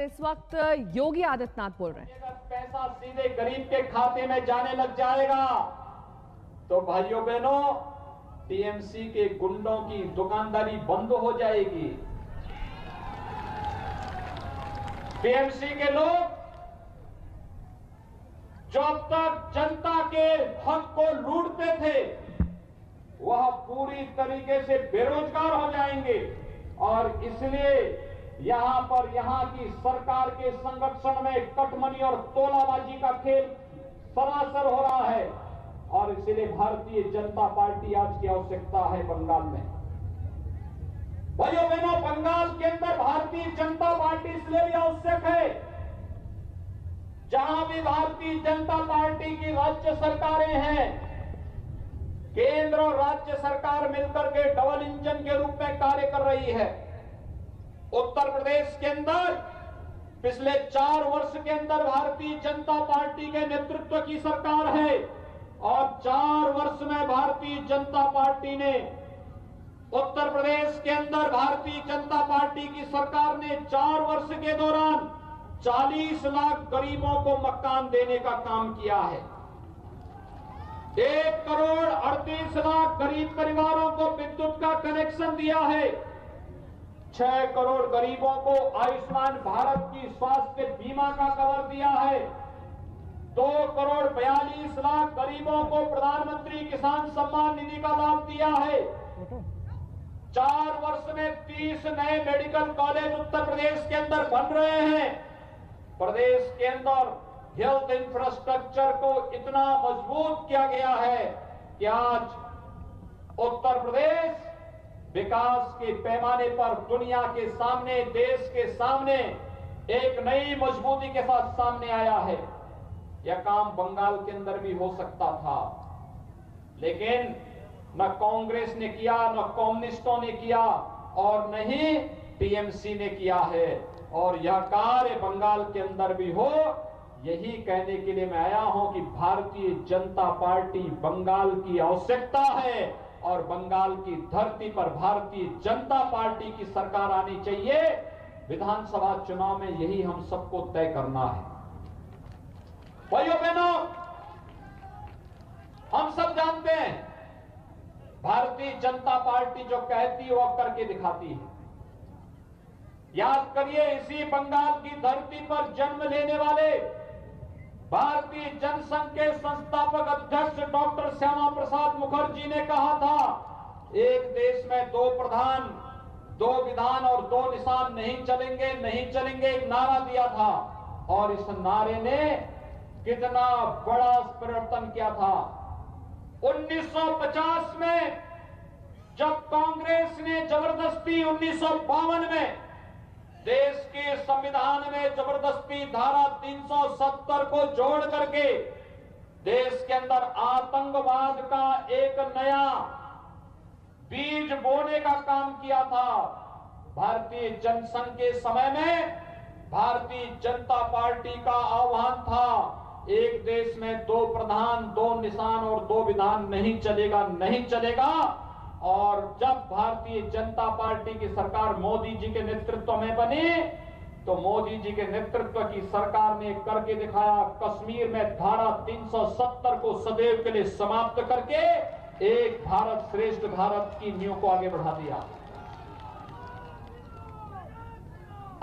इस वक्त योगी आदित्यनाथ बोल रहे हैं। पैसा सीधे गरीब के खाते में जाने लग जाएगा तो भाइयों बहनों, टीएमसी के गुंडों की दुकानदारी बंद हो जाएगी। टीएमसी के लोग जब तक जनता के हक को लूटते थे वह पूरी तरीके से बेरोजगार हो जाएंगे और इसलिए यहां की सरकार के संरक्षण में कटमनी और तोलाबाजी का खेल सरासर हो रहा है और इसलिए भारतीय जनता पार्टी आज की आवश्यकता है बंगाल में। भाइयों बहनों, बंगाल के अंदर भारतीय जनता पार्टी इसलिए भी आवश्यक है जहां भी भारतीय जनता पार्टी की राज्य सरकारें हैं, केंद्र और राज्य सरकार मिलकर के डबल इंजन के रूप में कार्य कर रही है। उत्तर प्रदेश के अंदर पिछले 4 वर्ष के अंदर भारतीय जनता पार्टी के नेतृत्व की सरकार है और 4 वर्ष में भारतीय जनता पार्टी ने उत्तर प्रदेश के अंदर भारतीय जनता पार्टी की सरकार ने 4 वर्ष के दौरान 40 लाख गरीबों को मकान देने का काम किया है। 1 करोड़ 38 लाख गरीब परिवारों को विद्युत का कनेक्शन दिया है। 6 करोड़ गरीबों को आयुष्मान भारत की स्वास्थ्य बीमा का कवर दिया है। 2 करोड़ 42 लाख गरीबों को प्रधानमंत्री किसान सम्मान निधि का लाभ दिया है। 4 वर्ष में 30 नए मेडिकल कॉलेज उत्तर प्रदेश के अंदर बन रहे हैं। प्रदेश के अंदर हेल्थ इंफ्रास्ट्रक्चर को इतना मजबूत किया गया है कि आज उत्तर प्रदेश विकास के पैमाने पर दुनिया के सामने, देश के सामने एक नई मजबूती के साथ सामने आया है। यह काम बंगाल के अंदर भी हो सकता था, लेकिन न कांग्रेस ने किया, न कम्युनिस्टों ने किया और न ही टीएमसी ने किया है। और यह कार्य बंगाल के अंदर भी हो, यही कहने के लिए मैं आया हूं कि भारतीय जनता पार्टी बंगाल की आवश्यकता है और बंगाल की धरती पर भारतीय जनता पार्टी की सरकार आनी चाहिए। विधानसभा चुनाव में यही हम सबको तय करना है। भाइयों बहनों, हम सब जानते हैं भारतीय जनता पार्टी जो कहती है वह करके दिखाती है। याद करिए, इसी बंगाल की धरती पर जन्म लेने वाले भारतीय जनसंघ के संस्थापक अध्यक्ष डॉक्टर श्यामा प्रसाद मुखर्जी ने कहा था, एक देश में 2 प्रधान, 2 विधान और 2 निशान नहीं चलेंगे, नहीं चलेंगे, एक नारा दिया था और इस नारे ने कितना बड़ा परिवर्तन किया था। 1950 में जब कांग्रेस ने जबरदस्ती 1952 में देश के संविधान में जबरदस्ती धारा 370 को जोड़ करके देश के अंदर आतंकवाद का एक नया बीज बोने का काम किया था, भारतीय जनसंघ के समय में भारतीय जनता पार्टी का आह्वान था, एक देश में 2 प्रधान, 2 निशान और 2 विधान नहीं चलेगा, नहीं चलेगा। और जब भारतीय जनता पार्टी की सरकार मोदी जी के नेतृत्व में बनी तो मोदी जी के नेतृत्व की सरकार ने करके दिखाया। कश्मीर में धारा 370 को सदैव के लिए समाप्त करके एक भारत श्रेष्ठ भारत की नींव को आगे बढ़ा दिया।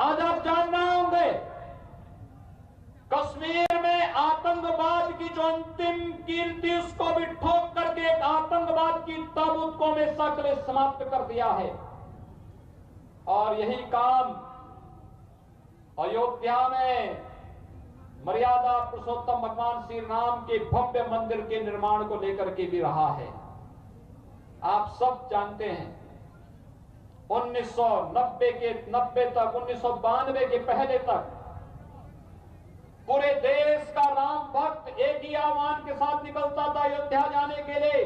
आज आप जान रहे होंगे कश्मीर में आतंकवाद की जो अंतिम कीर्ति उसको भी ठोक करके एक आतंकवाद की ताबूत को हमेशा के लिए समाप्त कर दिया है। और यही काम अयोध्या में मर्यादा पुरुषोत्तम भगवान श्री राम के भव्य मंदिर के निर्माण को लेकर के भी रहा है। आप सब जानते हैं 1990 तक, 1992 के पहले तक पूरे देश का राम भक्त एक ही आह्वान के साथ निकलता था अयोध्या जाने के लिए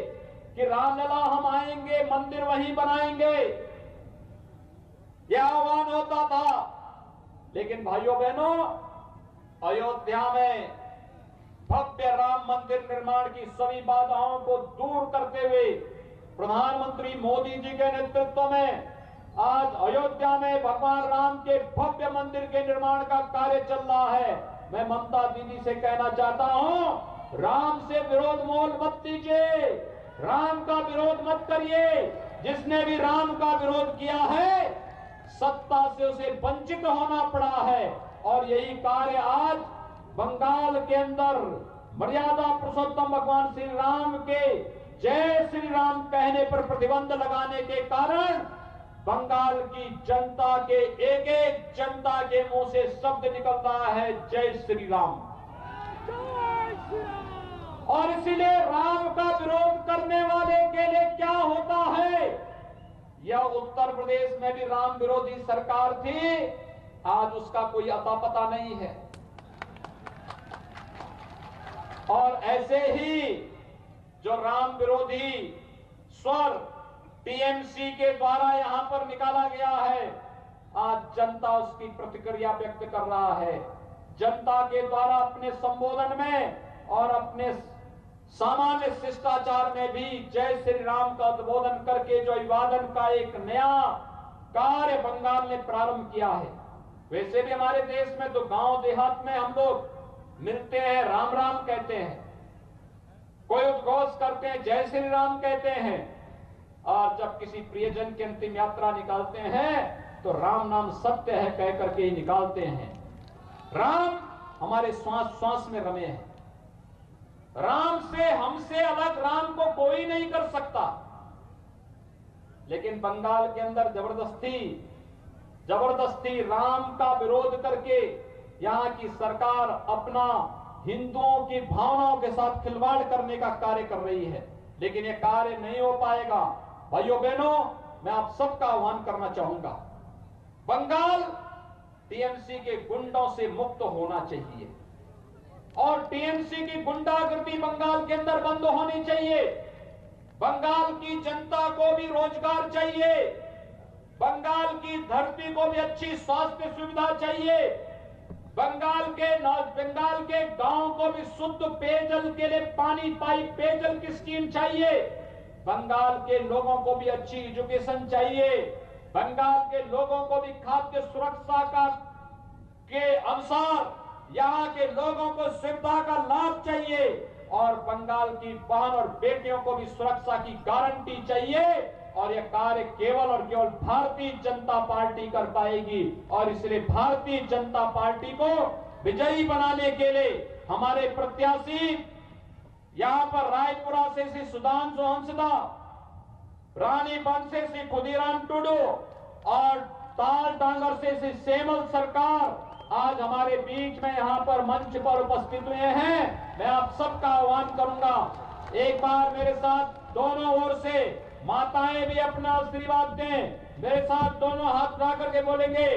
कि रामलला हम आएंगे, मंदिर वहीं बनाएंगे, यह आह्वान होता था। लेकिन भाइयों बहनों, अयोध्या में भव्य राम मंदिर निर्माण की सभी बाधाओं को दूर करते हुए प्रधानमंत्री मोदी जी के नेतृत्व में आज अयोध्या में भगवान राम के भव्य मंदिर के निर्माण का कार्य चल रहा है। मैं ममता दीदी से कहना चाहता हूं, राम से विरोध मोल मत कीजिए, राम का विरोध मत करिए। जिसने भी राम का विरोध किया है, सत्ता से उसे वंचित होना पड़ा है। और यही कार्य आज बंगाल के अंदर मर्यादा पुरुषोत्तम भगवान श्री राम के जय श्री राम कहने पर प्रतिबंध लगाने के कारण बंगाल की जनता के एक एक जनता के मुंह से शब्द निकल रहा है, जय श्री राम। और इसीलिए राम का विरोध करने वाले के लिए क्या होता है, यह उत्तर प्रदेश में भी राम विरोधी सरकार थी, आज उसका कोई अता पता नहीं है। और ऐसे ही जो राम विरोधी स्वर टीएमसी के द्वारा यहां पर निकाला गया है, आज जनता उसकी प्रतिक्रिया व्यक्त कर रहा है। जनता के द्वारा अपने संबोधन में और अपने सामान्य शिष्टाचार में भी जय श्री राम का उद्बोधन करके जो अभिवादन का एक नया कार्य बंगाल ने प्रारंभ किया है। वैसे भी हमारे देश में तो गांव देहात में हम लोग मिलते हैं, राम राम कहते हैं, कोई उद्घोष करते हैं, जय श्री राम कहते हैं, और जब किसी प्रियजन की अंतिम यात्रा निकालते हैं तो राम नाम सत्य है कह करके ही निकालते हैं। राम हमारे श्वास श्वास में रमे हैं। राम से हमसे अलग राम को कोई नहीं कर सकता। लेकिन बंगाल के अंदर जबरदस्ती राम का विरोध करके यहां की सरकार अपना हिंदुओं की भावनाओं के साथ खिलवाड़ करने का कार्य कर रही है। लेकिन यह कार्य नहीं हो पाएगा। भाइयों बहनों, मैं आप सबका आह्वान करना चाहूंगा, बंगाल टीएमसी के गुंडों से मुक्त होना चाहिए और टीएमसी की गुंडागर्दी बंगाल के अंदर बंद होनी चाहिए। बंगाल की जनता को भी रोजगार चाहिए, बंगाल की धरती को भी अच्छी स्वास्थ्य सुविधा चाहिए, बंगाल के गांव को भी शुद्ध पेयजल के लिए पानी पाइप पेयजल की स्कीम चाहिए, बंगाल के लोगों को भी अच्छी एजुकेशन चाहिए, बंगाल के लोगों को भी खाद्य सुरक्षा के अनुसार यहाँ के लोगों को सुविधा का लाभ चाहिए और बंगाल की बहन और बेटियों को भी सुरक्षा की गारंटी चाहिए। और यह कार्य केवल और केवल भारतीय जनता पार्टी कर पाएगी। और इसलिए भारतीय जनता पार्टी को विजयी बनाने के लिए हमारे प्रत्याशी यहाँ पर रायपुरा से श्री सुधांशु हंसदा, रानीबंध से श्री खुदीराम टुडू और ताल डांगर से श्री सेमल सरकार आज हमारे बीच में यहाँ पर मंच पर उपस्थित हुए हैं। मैं आप सबका आह्वान करूंगा, एक बार मेरे साथ दोनों ओर से माताएं भी अपना आशीर्वाद दें। मेरे साथ दोनों हाथ उठा करके बोलेंगे,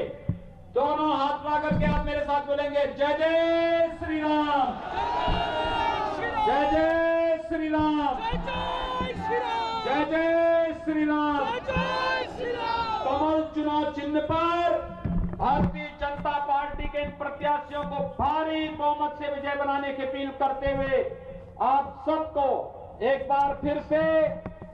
दोनों हाथ उठा करके आप मेरे साथ बोलेंगे, जय जय श्री राम, जय जय श्री राम, जय जय श्री राम। कमल चुनाव चिन्ह पर भारतीय जनता पार्टी के इन प्रत्याशियों को भारी बहुमत से विजय बनाने की अपील करते हुए आप सबको एक बार फिर से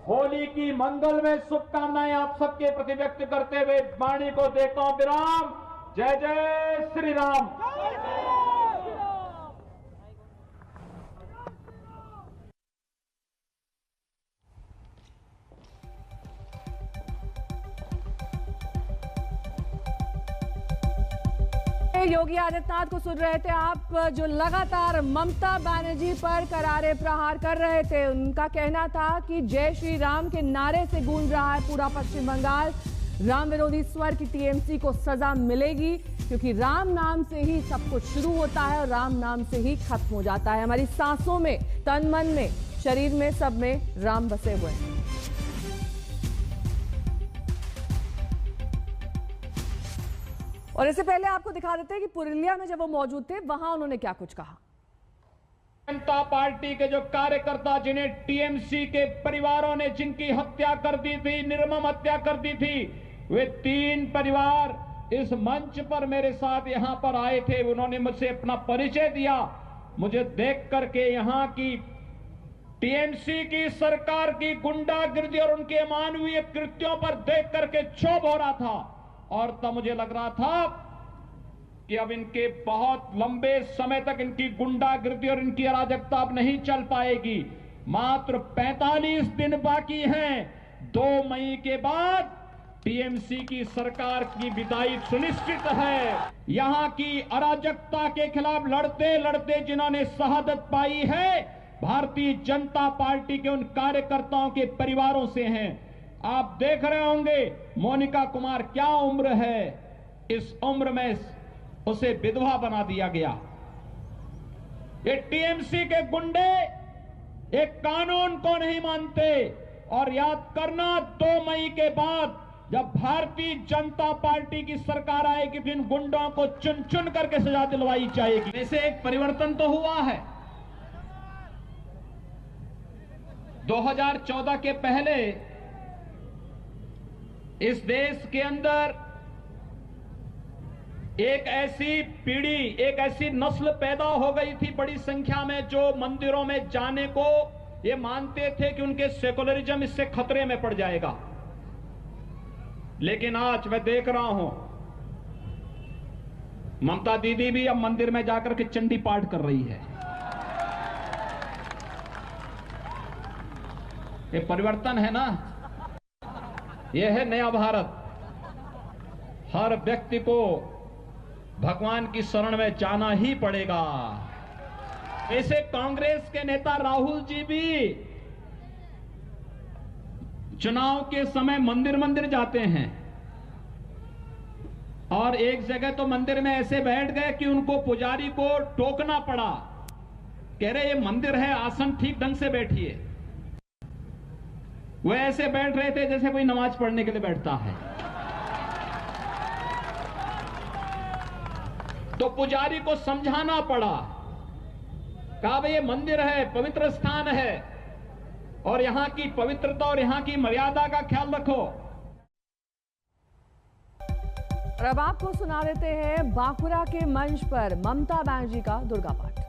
होली की मंगलमय शुभकामनाएं आप सबके प्रति व्यक्त करते हुए वाणी को देता हूं विराम। जय जय श्री राम। योगी आदित्यनाथ को सुन रहे थे आप, जो लगातार ममता बनर्जी पर करारे प्रहार कर रहे थे। उनका कहना था कि जय श्री राम के नारे से गूंज रहा है पूरा पश्चिम बंगाल। राम विरोधी स्वर की टीएमसी को सजा मिलेगी, क्योंकि राम नाम से ही सब कुछ शुरू होता है और राम नाम से ही खत्म हो जाता है। हमारी सांसों में, तन मन में, शरीर में, सब में राम बसे हुए हैं। और इससे पहले आपको दिखा देते हैं कि पुरुलिया में जब वो मौजूद थे वहां उन्होंने क्या कुछ कहा। जनता पार्टी के जो कार्यकर्ता, जिन्हें टीएमसी के परिवारों ने जिनकी हत्या कर दी थी, निर्मम हत्या कर दी थी, वे 3 परिवार इस मंच पर मेरे साथ यहां पर आए थे। उन्होंने मुझसे अपना परिचय दिया। मुझे देख करके यहाँ की टीएमसी की सरकार की गुंडागिर्दी और उनके अमानवीय कृत्यों पर देख करके क्षोभ हो रहा था। और तब मुझे लग रहा था कि अब इनके बहुत लंबे समय तक इनकी गुंडागिर्दी और इनकी अराजकता अब नहीं चल पाएगी। मात्र 45 दिन बाकी हैं। 2 मई के बाद टीएमसी की सरकार की विदाई सुनिश्चित है। यहां की अराजकता के खिलाफ लड़ते लड़ते जिन्होंने शहादत पाई है, भारतीय जनता पार्टी के उन कार्यकर्ताओं के परिवारों से हैं। आप देख रहे होंगे मोनिका कुमार क्या उम्र है, इस उम्र में उसे विधवा बना दिया गया। ये टीएमसी के गुंडे एक कानून को नहीं मानते। और याद करना 2 मई के बाद जब भारतीय जनता पार्टी की सरकार आएगी, जिन गुंडों को चुन चुन करके सजा दिलवाई जाएगी। वैसे एक परिवर्तन तो हुआ है। 2014 के पहले इस देश के अंदर एक ऐसी पीढ़ी, एक ऐसी नस्ल पैदा हो गई थी बड़ी संख्या में, जो मंदिरों में जाने को ये मानते थे कि उनके सेकुलरिज्म इससे खतरे में पड़ जाएगा। लेकिन आज मैं देख रहा हूं ममता दीदी भी अब मंदिर में जाकर के चंडी पाठ कर रही है। ये परिवर्तन है ना, ये है नया भारत। हर व्यक्ति को भगवान की शरण में जाना ही पड़ेगा। ऐसे कांग्रेस के नेता राहुल जी भी चुनाव के समय मंदिर मंदिर जाते हैं और एक जगह तो मंदिर में ऐसे बैठ गए कि उनको पुजारी को टोकना पड़ा। कह रहे ये मंदिर है, आसन ठीक ढंग से बैठिए। वो ऐसे बैठ रहे थे जैसे कोई नमाज पढ़ने के लिए बैठता है। तो पुजारी को समझाना पड़ा, कहा भाई ये मंदिर है, पवित्र स्थान है और यहां की पवित्रता और यहां की मर्यादा का ख्याल रखो। और अब आपको सुना देते हैं बांकुरा के मंच पर ममता बनर्जी का दुर्गा पाठ।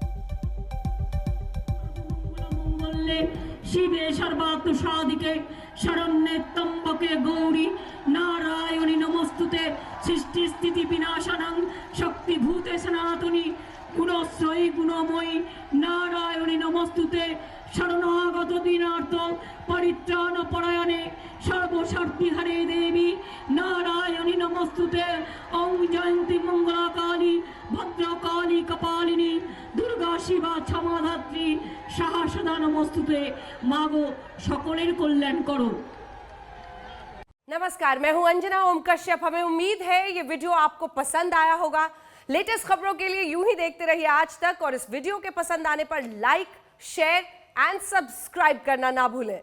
शिवे सर्वात्म साधिके शरण्ये त्र्यंबके गौरी नारायणी नमोस्तुते सृष्टि स्थिति विनाशनं शक्तिभूते सनातनी गुणश्रयी गुणमयी नारायणी नमोस्तुते शरणागत दीनार्थ परित्राण परायणे सर्वशक्ति हरे देवी नारायणी नमोस्तुते। ओम जयंती मंगला काली भद्रकाली कपालिनी दुर्गा शिवा क्षमाधात्री सहस्रदा नमोस्तुते। मागो सकलेर कल्याण करो। नमस्कार, मैं हूं अंजना ओम कश्यप। हमें उम्मीद है ये वीडियो आपको पसंद आया होगा। लेटेस्ट खबरों के लिए यूं ही देखते रहिए आज तक और इस वीडियो के पसंद आने पर लाइक, शेयर एंड सब्सक्राइब करना ना भूलें।